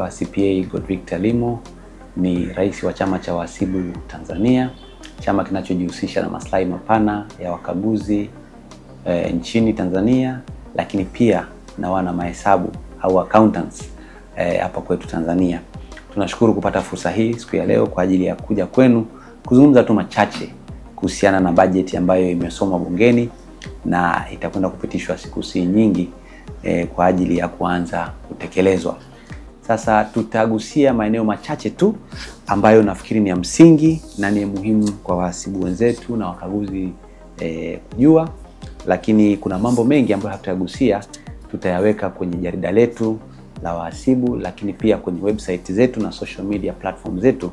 naitwa CPA Godrick Talimo, ni rais wa chama cha wahasibu Tanzania, chama kinachojihusisha na maslahi mapana ya wakaguzi nchini Tanzania, lakini pia na wana mahesabu au accountants hapa kwetu Tanzania. Tunashukuru kupata fursa hii siku ya leo kwa ajili ya kuja kwenu kuzungumza tu machache kuhusiana na bajeti ambayo imesomwa bungeni na itakwenda kupitishwa siku si nyingi kwa ajili ya kuanza kutekelezwa. Sasa tutagusia maeneo machache tu ambayo nafikiri ni ya msingi na ni muhimu kwa wahasibu wenzetu na wakaguzi kujua, lakini kuna mambo mengi ambayo hatutagusia, tutayaweka kwenye jarida letu la wahasibu, lakini pia kwenye website zetu na social media platform zetu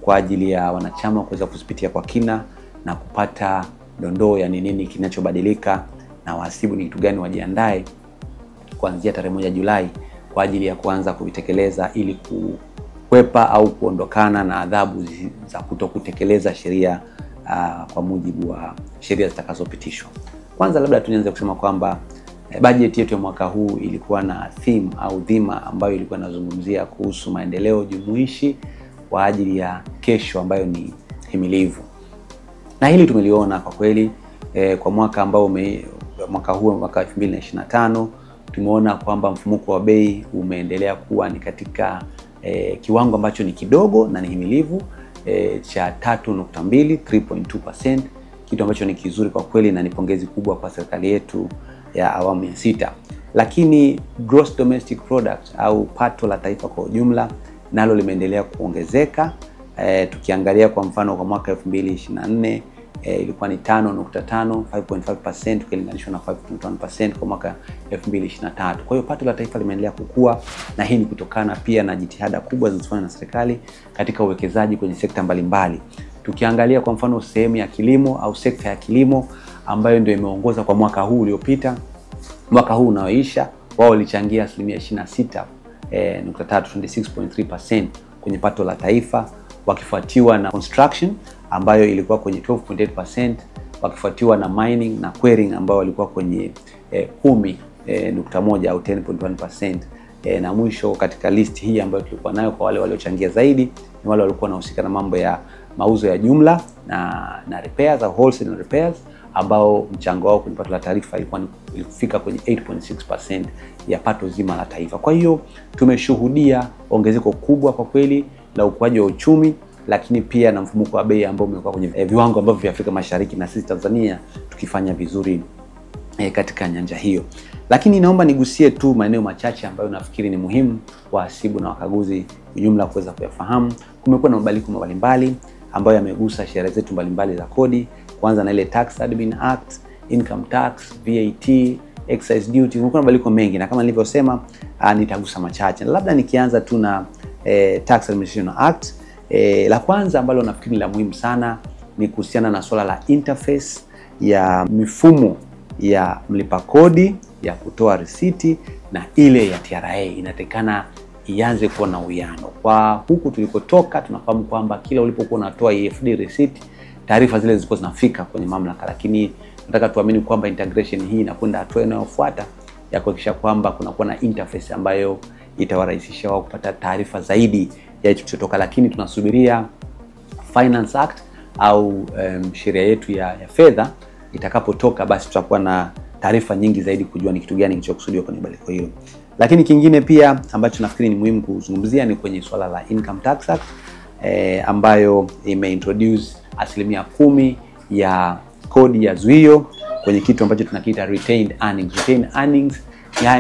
kwa ajili ya wanachama kuweza kuzipitia kwa kina na kupata dondoo ya nini kinachobadilika na wahasibu ni kitu gani wajiandae kuanzia tarehe 1 Julai kwa ajili ya kuanza kuvitekeleza ili kukwepa au kuondokana na adhabu za kutokutekeleza sheria kwa mujibu wa sheria zitakazopitishwa. Kwanza labda tuanze kusema kwamba bajeti yetu ya mwaka huu ilikuwa na theme au dhima ambayo ilikuwa inazungumzia kuhusu maendeleo jumuishi kwa ajili ya kesho ambayo ni himilivu. Na hili tumeliona kwa kweli kwa mwaka ambao mwaka huu mwaka 2025 tumeona kwamba mfumuko wa bei umeendelea kuwa ni katika kiwango ambacho ni kidogo na ni himilivu cha 3.2%, kitu ambacho ni kizuri kwa kweli na ni pongezi kubwa kwa serikali yetu ya awamu ya 6. Lakini gross domestic product au pato la taifa kwa ujumla nalo limeendelea kuongezeka. Tukiangalia kwa mfano kwa mwaka 2024 ilikuwa ni 5.5% ukilinganishwa na 5.1% kwa mwaka 2023. Kwa hiyo pato la taifa limeendelea kukua, na hii ni kutokana pia na jitihada kubwa zinazofanywa na serikali katika uwekezaji kwenye sekta mbalimbali. Tukiangalia kwa mfano sehemu ya kilimo au sekta ya kilimo ambayo ndio imeongoza kwa mwaka huu uliopita, mwaka huu unaoisha wao walichangia 26.3% kwenye pato la taifa, wakifuatiwa na construction ambayo ilikuwa kwenye 12.8%, wakifuatiwa na mining na quarrying ambao walikuwa kwenye 10.1 au 10.1%. Na mwisho katika list hii ambayo tulikuwa nayo kwa wale waliochangia zaidi ni wale walikuwa wanahusika na mambo ya mauzo ya jumla na repairs au wholesale repairs, ambao mchango wao kwenye pato la taifa ilifika kwenye 8.6% ya pato zima la taifa. Kwa hiyo tumeshuhudia ongezeko kubwa kwa kweli la ukuaji wa uchumi, lakini pia na mfumuko wa bei ambao umekuwa kwenye viwango ambavyo vya Afrika Mashariki na sisi Tanzania tukifanya vizuri katika nyanja hiyo. Lakini naomba nigusie tu maeneo machache ambayo nafikiri ni muhimu wahasibu na wakaguzi ujumla kuweza kuyafahamu. Kumekuwa na mabadiliko mbalimbali ambayo yamegusa sheria zetu mbalimbali za kodi, kwanza na ile Tax Admin Act, Income Tax, VAT, Excise Duty. Kumekuwa na mabadiliko mengi na kama nilivyosema nitagusa machache. Labda nikianza tu na Tax Administration Act. La kwanza ambalo nafikiri la muhimu sana ni kuhusiana na swala la interface ya mifumo ya mlipa kodi ya kutoa risiti na ile ya TRA. Inatakikana ianze kuwa na uwiano. Kwa huku tulikotoka tunafahamu kwamba kila ulipokuwa unatoa EFD receipt, taarifa zile zilikuwa zinafika kwenye mamlaka, lakini nataka tuamini kwamba integration hii inakwenda hatua inayofuata ya kuhakikisha kwamba kunakuwa na interface ambayo itawarahisisha wao kupata taarifa zaidi ya hicho kutoka. Lakini tunasubiria Finance Act au sheria yetu ya fedha itakapotoka, basi tutakuwa na taarifa nyingi zaidi kujua ni kitu gani kilichokusudiwa kwenye badiliko hilo. Lakini kingine pia ambacho nafikiri ni muhimu kuzungumzia ni kwenye swala la Income Tax Act ambayo imeintroduce 10% ya kodi ya zuio kwenye kitu ambacho tunakiita retained earnings. Retained earnings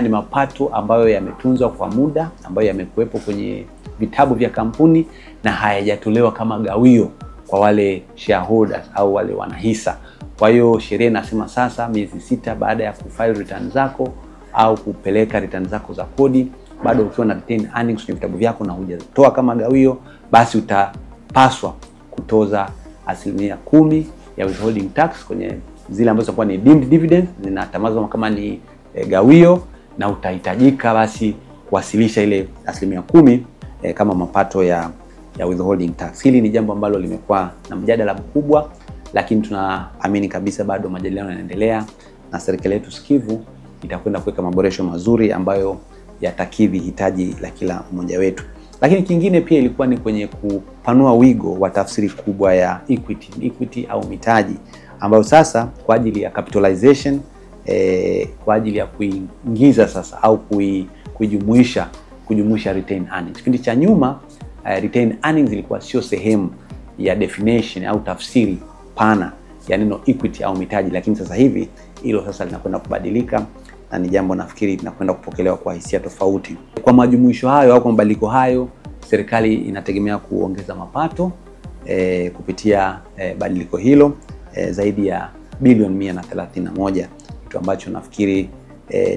ni mapato ambayo yametunzwa kwa muda, ambayo yamekuwepo kwenye vitabu vya kampuni na hayajatolewa kama gawio kwa wale shareholders au wale wanahisa. Kwa hiyo sheria inasema sasa miezi 6 baada ya kufile return zako au kupeleka return zako za kodi, bado ukiwa na retained earnings kwenye vitabu vyako na hujatoa kama gawio, basi utapaswa kutoza 10% ya withholding tax kwenye zile ambazo zinakuwa ni deemed dividends, zinatamazwa kama ni gawio, na utahitajika basi kuwasilisha ile 10% kama mapato ya withholding tax. Hili ni jambo ambalo limekuwa na mjadala mkubwa, lakini tunaamini kabisa bado majadiliano yanaendelea na serikali yetu sikivu itakwenda kuweka maboresho mazuri ambayo yatakidhi hitaji la kila mmoja wetu. Lakini kingine pia ilikuwa ni kwenye kupanua wigo wa tafsiri kubwa ya equity au mitaji, ambayo sasa kwa ajili ya capitalization, kwa ajili ya kuingiza sasa au kujumuisha retained earnings. Kipindi cha nyuma retained earnings ilikuwa sio sehemu ya definition au tafsiri pana ya neno equity au mitaji, lakini sasa hivi hilo sasa linakwenda kubadilika na ni jambo nafikiri linakwenda kupokelewa kwa hisia tofauti. Kwa majumuisho hayo au kwa mabadiliko hayo, serikali inategemea kuongeza mapato kupitia badiliko hilo zaidi ya bilioni 131, kitu ambacho nafikiri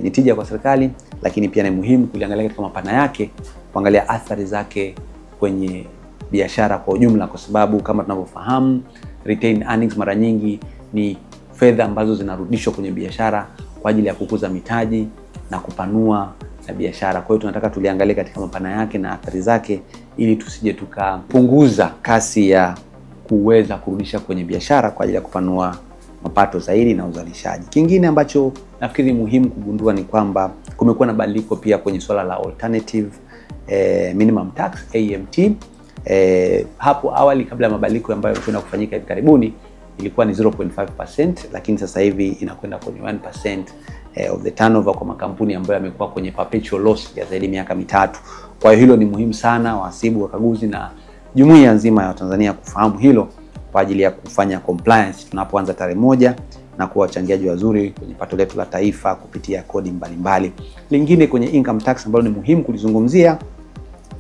ni tija kwa serikali, lakini pia ni muhimu kuliangalia katika mapana yake, kuangalia athari zake kwenye biashara kwa ujumla, kwa sababu kama tunavyofahamu retained earnings mara nyingi ni fedha ambazo zinarudishwa kwenye biashara kwa ajili ya kukuza mitaji na kupanua na biashara. Kwa hiyo tunataka tuliangalie katika mapana yake na athari zake, ili tusije tukapunguza kasi ya kuweza kurudisha kwenye biashara kwa ajili ya kupanua mapato zaidi na uzalishaji. Kingine ambacho nafikiri muhimu kugundua ni kwamba kumekuwa na badiliko pia kwenye swala la alternative minimum tax AMT. Hapo awali kabla ya mabadiliko ambayo yanakwenda kufanyika hivi karibuni ilikuwa ni 0.5%, lakini sasa hivi inakwenda kwenye 1% of the turnover kwa makampuni ambayo yamekuwa kwenye perpetual loss ya zaidi miaka mitatu. Kwa hiyo hilo ni muhimu sana wahasibu, wakaguzi na jumuiya nzima ya Tanzania kufahamu hilo kwa ajili ya kufanya compliance tunapoanza tarehe 1 na kuwa wachangiaji wazuri kwenye pato letu la taifa kupitia kodi mbalimbali. Lingine kwenye income tax ambalo ni muhimu kulizungumzia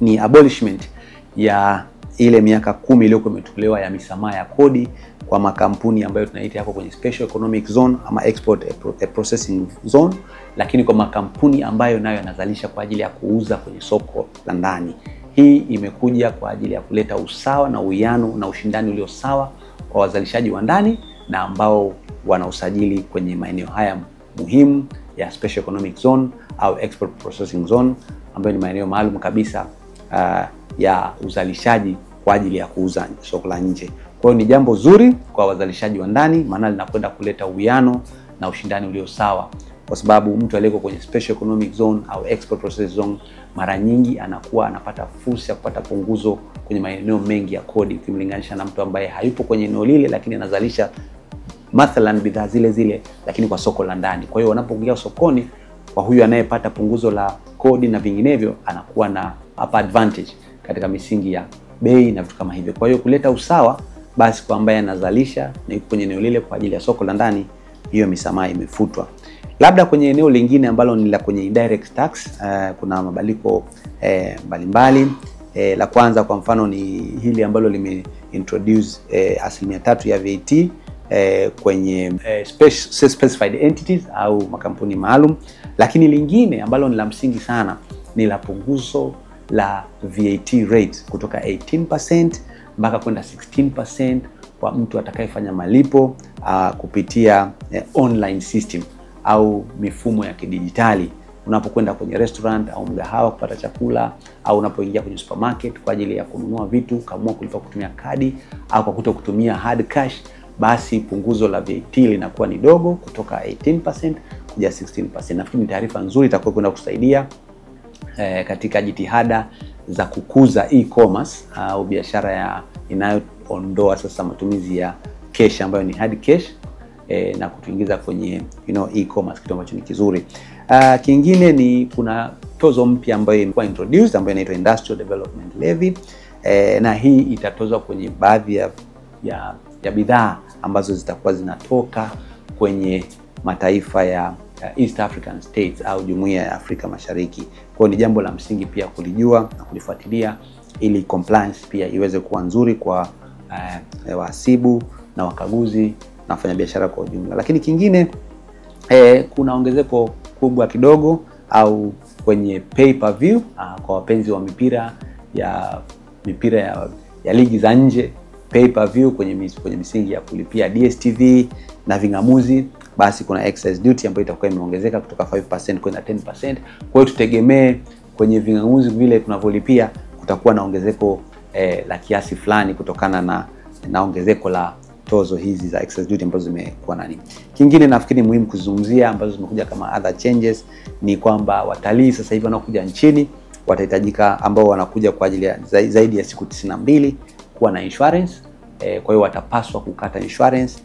ni abolishment ya ile miaka 10 iliyokuwa imetolewa ya misamaha ya kodi kwa makampuni ambayo tunaita hapo kwenye special economic zone ama export processing zone, lakini kwa makampuni ambayo nayo yanazalisha kwa ajili ya kuuza kwenye soko la ndani. Hii imekuja kwa ajili ya kuleta usawa na uwiano na ushindani ulio sawa kwa wazalishaji wa ndani na ambao wana usajili kwenye maeneo haya muhimu ya special economic zone au export processing zone, ambayo ni maeneo maalum kabisa ya uzalishaji kwa ajili ya kuuza soko la nje. Kwa hiyo ni jambo zuri kwa wazalishaji wa ndani, maana linakwenda kuleta uwiano na ushindani ulio sawa, kwa sababu mtu aliyeko kwenye special economic zone au export processing zone mara nyingi anakuwa anapata fursa ya kupata punguzo kwenye maeneo mengi ya kodi ukimlinganisha na mtu ambaye hayupo kwenye eneo lile lakini anazalisha mathalan bidhaa zile zile lakini kwa soko la ndani. Kwa hiyo wanapoingia sokoni, kwa huyu anayepata punguzo la kodi na vinginevyo anakuwa na upper advantage katika misingi ya bei na vitu kama hivyo. Kwa hiyo kuleta usawa basi kwa ambaye anazalisha na yuko kwenye eneo lile kwa ajili ya soko la ndani, hiyo misamaha imefutwa. Labda kwenye eneo lingine ambalo ni la kwenye indirect tax, kuna mabadiliko mbalimbali. La kwanza kwa mfano ni hili ambalo limeintroduce 3% ya VAT kwenye specified entities au makampuni maalum. Lakini lingine ambalo ni la msingi sana ni la punguzo la VAT rate kutoka 18% mpaka kwenda 16% kwa mtu atakayefanya malipo kupitia online system au mifumo ya kidijitali. Unapokwenda kwenye restaurant au mgahawa kupata chakula, au unapoingia kwenye supermarket kwa ajili ya kununua vitu, kaamua kulipa kutumia kadi au kwa kutokutumia hard cash, basi punguzo la VAT linakuwa ni dogo kutoka 18% kuja 16%. Nafikiri ni taarifa nzuri itakuwa kwenda kusaidia katika jitihada za kukuza e-commerce au biashara inayoondoa sasa matumizi ya cash ambayo ni hard cash na kutuingiza kwenye e-commerce, kitu ambacho ni kizuri. Kingine ni kuna tozo mpya ambayo imekuwa introduced ambayo inaitwa Industrial Development Levy, na hii itatozwa kwenye baadhi ya bidhaa ambazo zitakuwa zinatoka kwenye mataifa ya East African States au Jumuiya ya Afrika Mashariki. Kwa hiyo ni jambo la msingi pia kulijua na kulifuatilia ili compliance pia iweze kuwa nzuri kwa wahasibu na wakaguzi na wafanyabiashara kwa ujumla. Lakini kingine kuna ongezeko kubwa kidogo au kwenye pay per view kwa wapenzi wa mipira ya ligi za nje, pay per view kwenye misingi ya kulipia DStv na vingamuzi, basi kuna excise duty ambayo itakuwa imeongezeka kutoka 5% kwenda 10%. Kwa hiyo tutegemee kwenye vingamuzi vile tunavyolipia kutakuwa na ongezeko la kiasi fulani kutokana na ongezeko la tozo hizi za excess duty ambazo zimekuwa nani. Kingine nafikiri muhimu kuzungumzia ambazo zimekuja kama other changes ni kwamba watalii sasa hivi wanaokuja nchini watahitajika, ambao wanakuja kwa ajili ya zaidi ya siku 92 kuwa na insurance. Kwa hiyo watapaswa kukata insurance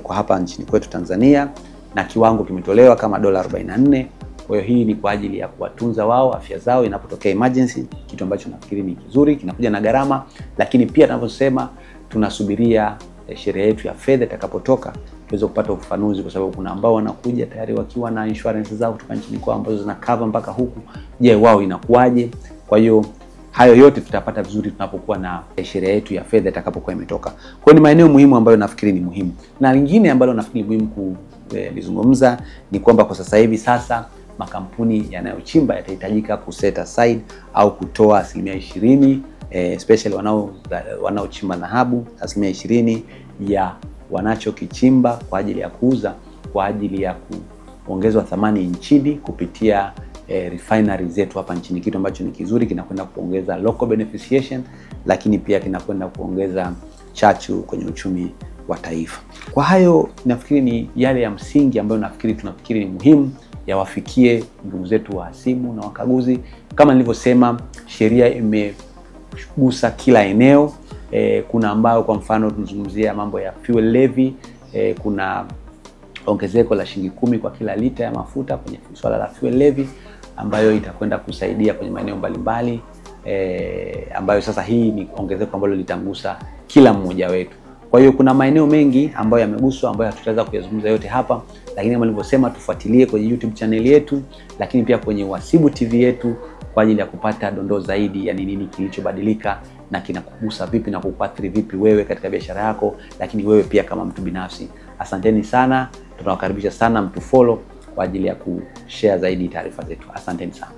kwa hapa nchini kwetu Tanzania, na kiwango kimetolewa kama $44. Kwa hiyo hii ni kwa ajili ya kuwatunza wao afya zao inapotokea emergency, kitu ambacho nafikiri ni kizuri, kinakuja na gharama. Lakini pia tunavyosema tunasubiria sheria yetu ya fedha itakapotoka tuweze kupata ufafanuzi, kwa sababu kuna ambao wanakuja tayari wakiwa na insurance zao kutoka nchini kwao ambazo zina cover mpaka huku. Je, wao inakuaje? Kwa hiyo hayo yote tutapata vizuri tunapokuwa na sheria yetu ya fedha itakapokuwa imetoka. Kwa hiyo ni maeneo muhimu ambayo nafikiri ni muhimu. Na lingine ambalo nafikiri ni muhimu kulizungumza ni kwamba kwa sasa hivi sasa makampuni yanayochimba yatahitajika kuset aside au kutoa 20%, especially wanaochimba dhahabu, 20% ya wanachokichimba kwa ajili ya kuuza, kwa ajili ya kuongezwa thamani nchini kupitia refinery zetu hapa nchini, kitu ambacho ni kizuri, kinakwenda kuongeza local beneficiation, lakini pia kinakwenda kuongeza chachu kwenye uchumi wa taifa. Kwa hayo nafikiri ni yale ya msingi ambayo tunafikiri ni muhimu yawafikie ndugu zetu wahasibu na wakaguzi. Kama nilivyosema, sheria imegusa kila eneo. Kuna ambao kwa mfano tunazungumzia mambo ya fuel levy, kuna ongezeko la shilingi 10 kwa kila lita ya mafuta kwenye swala la fuel levy, ambayo itakwenda kusaidia kwenye maeneo mbalimbali, ambayo sasa hii ni ongezeko ambalo litangusa kila mmoja wetu. Kwa hiyo kuna maeneo mengi ambayo yameguswa ambayo hatutaweza kuyazungumza yote hapa, lakini kama nilivyosema tufuatilie kwenye YouTube channel yetu, lakini pia kwenye Uhasibu TV yetu kwa ajili ya kupata dondoo zaidi ya nini kilichobadilika na kinakugusa vipi na kukuathiri vipi wewe katika biashara yako, lakini wewe pia kama mtu binafsi. Asanteni sana, tunawakaribisha sana mtu follow kwa ajili ya kushare zaidi taarifa zetu. Asanteni sana.